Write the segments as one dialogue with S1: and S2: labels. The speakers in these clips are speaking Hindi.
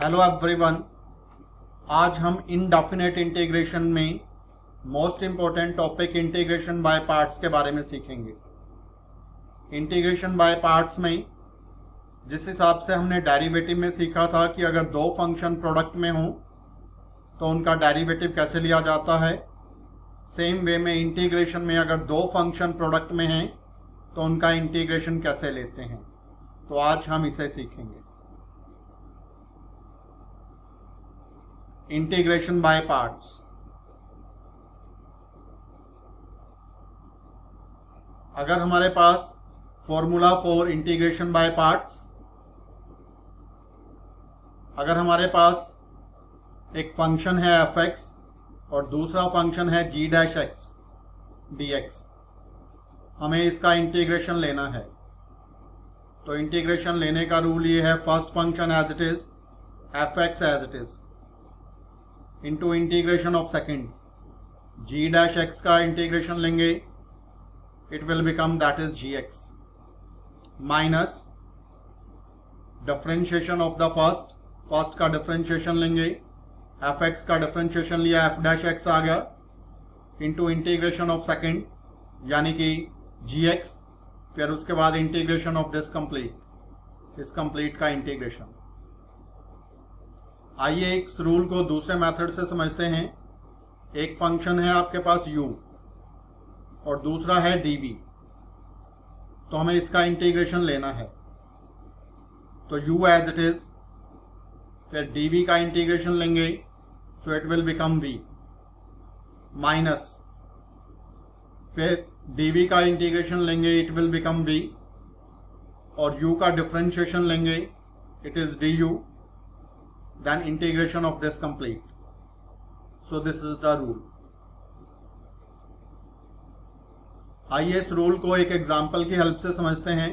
S1: हेलो एवरीवन, आज हम इनडेफिनेट इंटीग्रेशन में most important topic integration by parts के बारे में सीखेंगे। इंटीग्रेशन बाय पार्ट्स में जिस हिसाब से हमने डेरिवेटिव में सीखा था कि अगर दो फंक्शन प्रोडक्ट में हों तो उनका डेरिवेटिव कैसे लिया जाता है, सेम वे में इंटीग्रेशन में अगर दो फंक्शन प्रोडक्ट में हैं तो उनका इंटीग्रेशन कैसे लेते हैं। तो आज हम इसे सीखेंगे। Integration by parts. अगर हमारे पास formula for integration by parts, अगर हमारे पास एक फंक्शन है f(x) और दूसरा फंक्शन है g'(x) dx, हमें इसका इंटीग्रेशन लेना है। तो इंटीग्रेशन लेने का रूल ये है, first function as it is f(x) as it is into integration of second g'(x) का इंटीग्रेशन लेंगे, it will become that is gx minus differentiation of the first का डिफरेंशिएशन लेंगे, f(x) का डिफरेंशिएशन लिया f'(x) आ गया, इंटू इंटीग्रेशन ऑफ सेकेंड यानी कि gx, फिर उसके बाद इंटीग्रेशन ऑफ दिस कंप्लीट, इस कंप्लीट का इंटीग्रेशन। आइए इस रूल को दूसरे मेथड से समझते हैं। एक फंक्शन है आपके पास u और दूसरा है dv, तो हमें इसका इंटीग्रेशन लेना है। तो u एज इट इज, फिर dv का इंटीग्रेशन लेंगे, so it will become v minus, फिर dv का इंटीग्रेशन लेंगे, इट विल बिकम v, और u का डिफरेंशिएशन लेंगे, it is du, then integration of this complete. So this is the rule. आइए इस रूल को एक एग्जाम्पल की हेल्प से समझते हैं।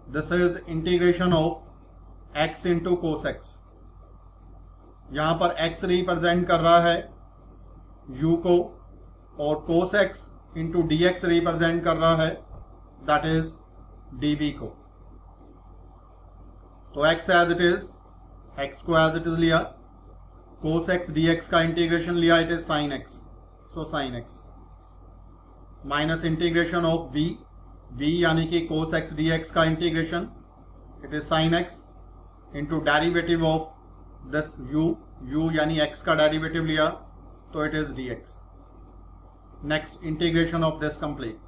S1: This is integration of x into cos x. यहां पर x रिप्रेजेंट कर रहा है u को और cos x into d x represent कर रहा है दैट इज dv को। तो x as it is, x को एज इट इज लिया, कोस एक्स dx का इंटीग्रेशन लिया, it is sine x, so sine x minus integration of v यानी कि कोस एक्स dx का integration, it is sine x into derivative of this u यानी x का डेरिवेटिव लिया, तो it is dx। Next integration of this complete.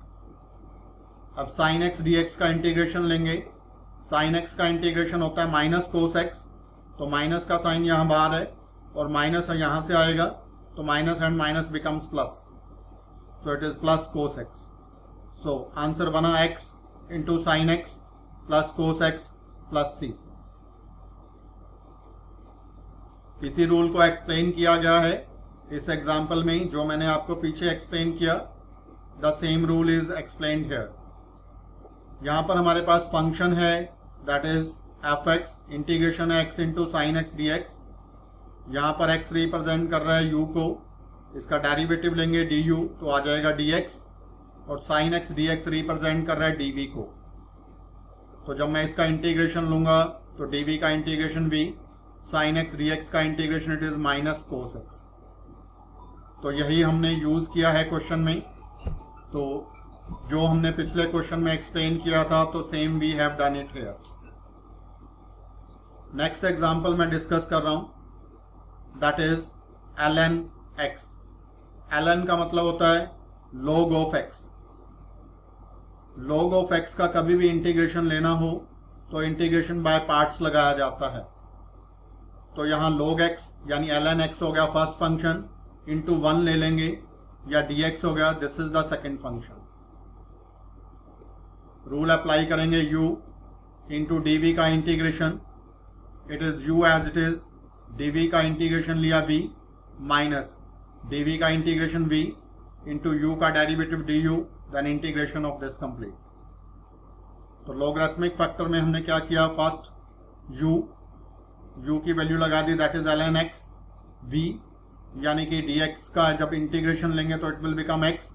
S1: अब साइन x dx का इंटीग्रेशन लेंगे, साइन x का इंटीग्रेशन होता है माइनस कोस x, तो माइनस का साइन यहाँ बाहर है और माइनस यहाँ से आएगा, तो minus and minus becomes plus, so it is plus cos x. So answer बना x into sine x plus cos x plus c। इसी रूल को एक्सप्लेन किया गया है इस एग्जाम्पल में, जो मैंने आपको पीछे एक्सप्लेन किया। The same rule is explained here. यहाँ पर हमारे पास फंक्शन है दैट इज f(x), इंटीग्रेशन है x into sine x dx। यहाँ पर x रिप्रेजेंट कर रहा है u को, इसका डेरिवेटिव लेंगे du, तो आ जाएगा dx, और साइन एक्स dx रिप्रेजेंट कर रहा है dv को। तो जब मैं इसका इंटीग्रेशन लूंगा तो dv का integration v, sine x dx का integration it is minus cos x. तो यही हमने यूज किया है क्वेश्चन में। तो जो हमने पिछले क्वेश्चन में एक्सप्लेन किया था, तो same we have done it here. Next example मैं डिस्कस कर रहा हूं, that is ln x। ln का मतलब होता है log of x। log of x का कभी भी इंटीग्रेशन लेना हो तो इंटीग्रेशन बाय पार्ट्स लगाया जाता है। तो यहाँ log x यानी ln x हो गया फर्स्ट फंक्शन, इंटू 1 ले लेंगे, या dx हो गया, this is the second function. Rule apply करेंगे, u इंटू dv का integration, it is u as it is, dv का इंटीग्रेशन लिया v माइनस dv का इंटीग्रेशन v इंटू u का derivative du, then integration of this complete. तो लॉगरिथमिक फैक्टर में हमने क्या किया, फर्स्ट u की वैल्यू लगा दी, that is ln x, v यानी कि dx का जब इंटीग्रेशन लेंगे तो it will become x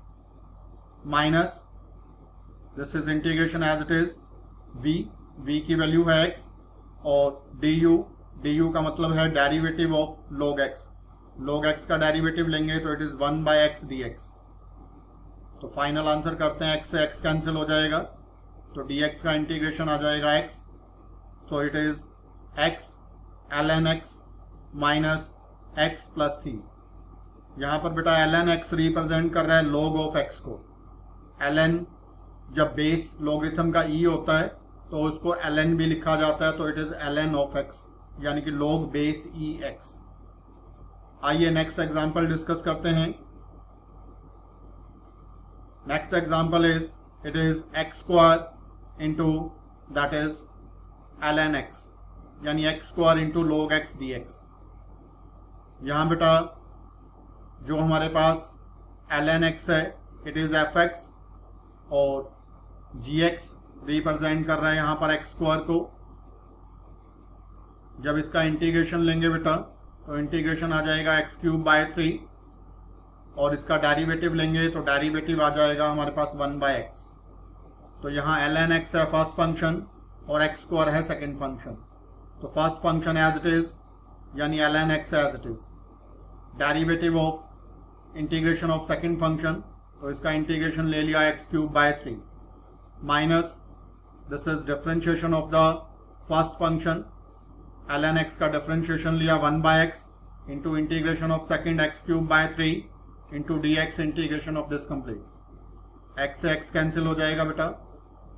S1: minus, this is integration as it is, v की वैल्यू है x, और du du का मतलब है derivative of log x. log x का डेरिवेटिव लेंगे तो इट इज 1/x dx. तो फाइनल आंसर करते हैं, x से x कैंसिल हो जाएगा तो dx का इंटीग्रेशन आ जाएगा x. तो it is x ln x minus x plus c. यहाँ पर बेटा ln x रिप्रेजेंट कर रहा है log ऑफ x को. ln जब बेस लॉगरिथम का e होता है तो उसको ln भी लिखा जाता है, तो it is ln of x, यानी कि log बेस e x. आइए नेक्स्ट एग्जांपल डिस्कस करते हैं. Next example is it is x square into that is ln x, यानी x square into log x dx. यहाँ बेटा जो हमारे पास ln x है इट इज fx और gx रिप्रेजेंट कर रहा है यहाँ पर x स्क्वायर को. जब इसका इंटीग्रेशन लेंगे बेटा तो इंटीग्रेशन आ जाएगा x³/3 और इसका डेरिवेटिव लेंगे तो डेरिवेटिव आ जाएगा हमारे पास 1/x. तो यहाँ ln x है फर्स्ट फंक्शन और x स्क्वायर है सेकंड फंक्शन. तो first function as it is, यानी ln x as it is. Derivative of integration of second function, तो इसका इंटीग्रेशन ले लिया x³/3 minus this is differentiation of the first function. ln x का डिफरेंशिएशन लिया 1/x into integration of second x³/3 into dx integration of this complete. x से x कैंसिल हो जाएगा बेटा,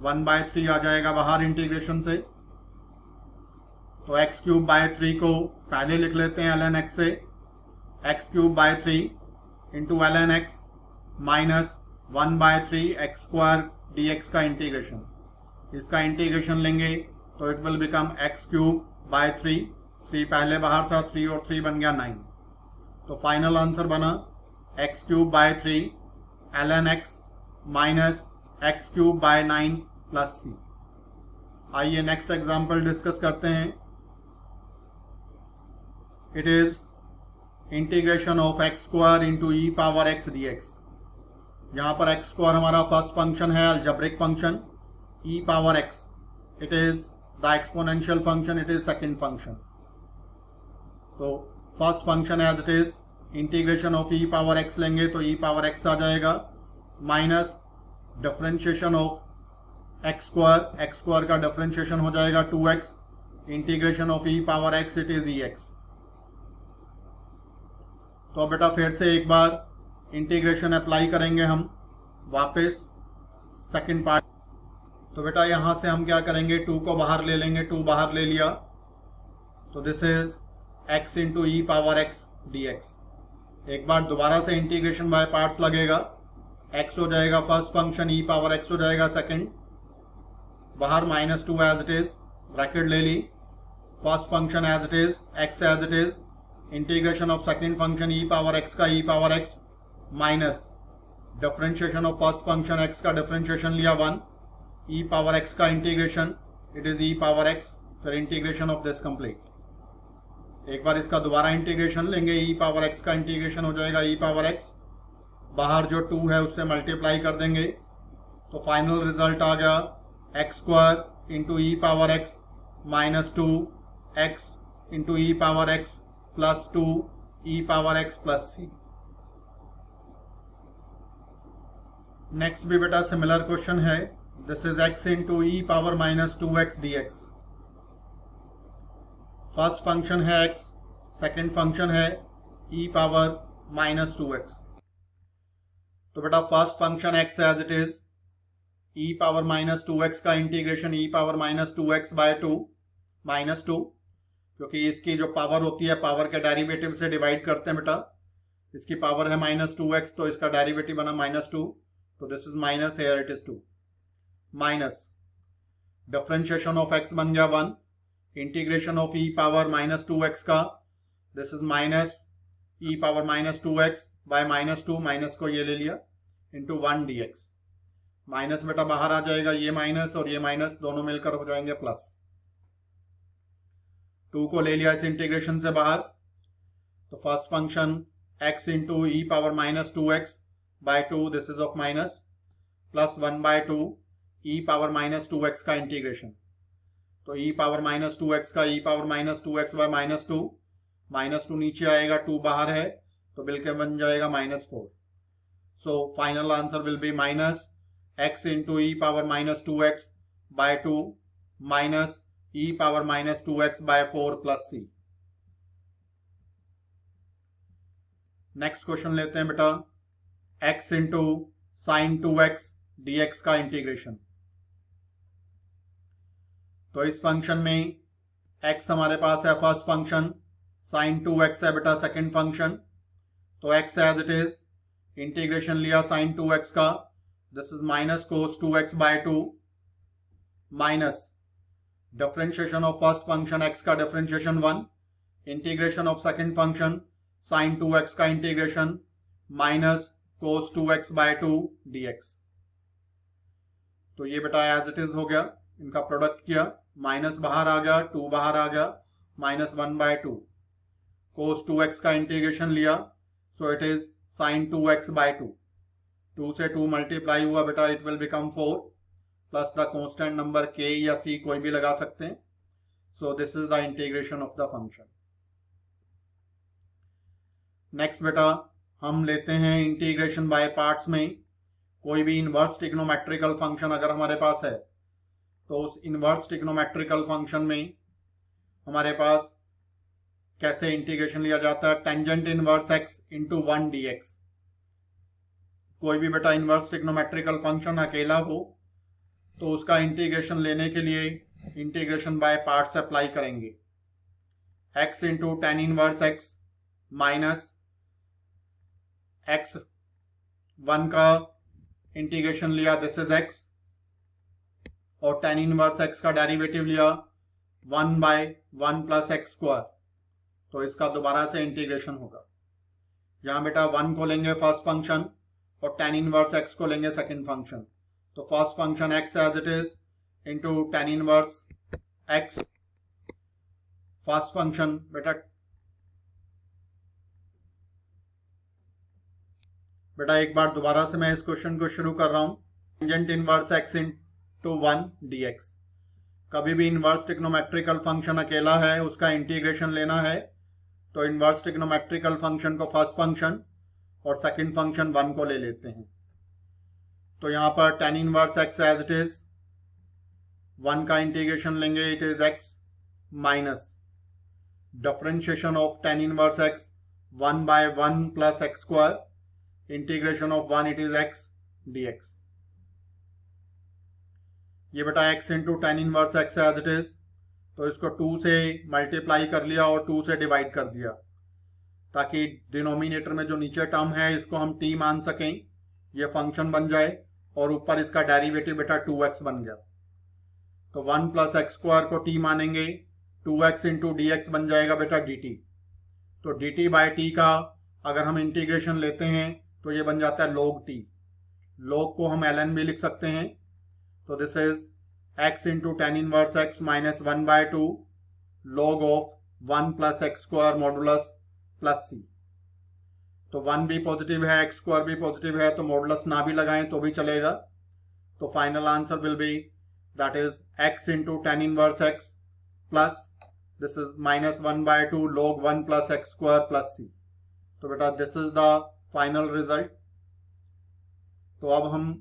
S1: 1/3 आ जाएगा बाहर इंटीग्रेशन से. तो x³/3 को पहले लिख लेते हैं ln x से, x³/3 into ln x minus 1/3 x square dx का इंटीग्रेशन. इसका इंटीग्रेशन लेंगे तो इट विल बिकम x³/3. 3 पहले बाहर था, 3 और 3 बन गया 9. तो फाइनल आंसर बना x³/3 ln x minus x³/9 plus c. आइए नेक्स्ट एग्जांपल डिस्कस करते हैं. It is integration of x square into e power x dx. यहाँ पर x स्क्वायर हमारा फर्स्ट फंक्शन है, algebraic function. e power x it is the exponential function, it is second function. तो first function as it is, integration of e power x लेंगे तो e पावर x आ जाएगा minus differentiation of x square का डिफरेंशिएशन हो जाएगा 2x integration of e power x it is ex. तो बेटा फिर से एक बार इंटीग्रेशन अप्लाई करेंगे हम वापस सेकंड पार्ट. तो बेटा यहां से हम क्या करेंगे, 2 को बाहर ले लेंगे, 2 बाहर ले लिया तो this is x into e power x dx. एक बार दोबारा से इंटीग्रेशन बाय पार्ट्स लगेगा. x हो जाएगा first function, e power x हो जाएगा सेकंड. बाहर -2 एज इट इज, ब्रैकेट ले ली. First function as it is, x as it is, integration of second function e power x का e power x minus differentiation of first function x का डिफरेंशिएशन लिया 1, e पावर x का integration it is e power x, फिर इंटीग्रेशन ऑफ दिस कंप्लीट. एक बार इसका दोबारा इंटीग्रेशन लेंगे, e पावर x का इंटीग्रेशन हो जाएगा e पावर x. बाहर जो 2 है उससे मल्टीप्लाई कर देंगे तो फाइनल रिजल्ट आ गया x square into e power x minus 2x into e power x plus 2 e power x plus c. Next भी बेटा सिमिलर क्वेश्चन है. This is x into e power minus 2x dx. First function है x, सेकंड फंक्शन है e पावर माइनस 2x. तो बेटा first function x as it is, e power minus 2x का integration e power minus 2x/2 minus 2, क्योंकि इसकी जो पावर होती है पावर के डेरिवेटिव से डिवाइड करते हैं बेटा. इसकी पावर है -2x तो इसका डेरिवेटिव बना -2, तो this is minus, here it is 2 minus differentiation of x बन गया 1, integration of e power minus 2x का this is minus e power minus 2x by -2, minus को ये ले लिया इंटू 1 dx. माइनस बेटा बाहर आ जाएगा, ये माइनस और ये माइनस दोनों मिलकर हो जाएंगे प्लस. 2 को ले लिया इस इंटीग्रेशन से बाहर तो first function x into e power minus 2x by 2 this is of minus plus 1/2 e power minus 2x का इंटीग्रेशन. तो तो e पावर माइनस 2x का e power minus 2x bye minus two नीचे आएगा, 2 बाहर है तो बिल्कुल बन जाएगा -4. So final answer will be minus x into e power minus 2x by 2 minus e power minus 2x by 4 plus c. Next question लेते हैं बेटा, x into sine 2x dx का इंटीग्रेशन. तो इस फंक्शन में x हमारे पास है फर्स्ट फंक्शन, साइन 2x है बेटा सेकंड फंक्शन. तो x as it is, integration लिया साइन 2x का, this is minus cos 2x by 2 minus differentiation of first function x का differentiation 1, integration of second function sine 2x का integration minus cos 2x by 2 dx. तो ये बेटा एज इट इज हो गया, इनका प्रोडक्ट किया, माइनस बाहर आ गया, 2 बाहर आ गया, माइनस 1 बाय 2. कोस 2x का इंटीग्रेशन लिया, so it is sine 2x by 2. 2 से 2 मल्टीप्लाई हुआ बेटा, it will become 4 plus the constant number k या c कोई भी लगा सकते हैं. So this is the integration of the function. Next बेटा हम लेते हैं इंटीग्रेशन बाय पार्ट्स में. कोई भी इनवर्स ट्रिग्नोमेट्रिकल फंक्शन अगर हमारे पास है तो उस इनवर्स ट्रिग्नोमेट्रिकल फंक्शन में हमारे पास कैसे इंटीग्रेशन लिया जाता है, tangent inverse x into 1 dx. कोई भी बेटा इनवर्स ट्रिग्नोमेट्रिकल फंक्शन अकेला हो तो उसका इंटीग्रेशन लेने के लिए इंटीग्रेशन बाय पार्ट्स अप्लाई करेंगे. x into tan inverse x minus x1 का इंटीग्रेशन लिया, दिस इज x, और टेन इनवर्स x का डेरिवेटिव लिया 1 बाय 1 प्लस एक्स स्क्वायर. तो इसका दोबारा से इंटीग्रेशन होगा. यहाँ बेटा 1 को लेंगे फर्स्ट फंक्शन और टेन इनवर्स x को लेंगे सेकंड फंक्शन. तो first function x as it is into tan inverse x, first function बेटा एक बार दोबारा से मैं इस क्वेश्चन को शुरू कर रहा हूं. Tangent inverse x into 1 dx. कभी भी इनवर्स ट्रिग्नोमेट्रिकल फंक्शन अकेला है, उसका इंटीग्रेशन लेना है तो इनवर्स ट्रिग्नोमेट्रिकल फंक्शन को फर्स्ट फंक्शन और सेकंड फंक्शन 1 को ले लेते हैं. तो यहां पर tan inverse x as it is 1 का इंटीग्रेशन लेंगे, it is x minus differentiation of tan inverse x 1 by 1 plus x square, integration of 1 it is x dx. ये बेटा x into tan inverse x as it is, तो इसको 2 से मल्टीप्लाई कर लिया और 2 से डिवाइड कर दिया ताकि डिनोमिनेटर में जो नीचे टर्म है इसको हम t मान सकें, ये फंक्शन बन जाए, और ऊपर इसका डेरिवेटिव बेटा 2x बन गया. तो 1 प्लस एक्स स्क्वायर को t मानेंगे, 2x इंटू डी एक्स बन जाएगा बेटा dt. तो dt बाय t का अगर हम इंटीग्रेशन लेते हैं तो ये बन जाता है log t. log को हम ln भी लिख सकते हैं. तो this is x into tan inverse x minus 1 by 2 log of 1 plus x square modulus plus c. तो 1 भी पॉजिटिव है, एक्स स्क्वायर भी पॉजिटिव है, तो मॉडुलस ना भी लगाएं तो भी चलेगा. तो final answer will be that is x into tan inverse x plus this is minus 1 by 2 log 1 plus x square plus c. तो बेटा this is the final result. तो अब हम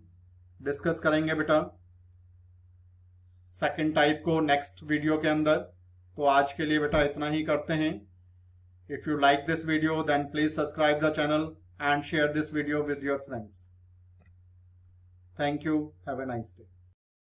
S1: डिस्कस करेंगे बेटा सेकंड टाइप को नेक्स्ट वीडियो के अंदर. तो आज के लिए बेटा इतना ही करते हैं. If you like this video then please subscribe the channel and share this video with your friends. Thank you. Have a nice day.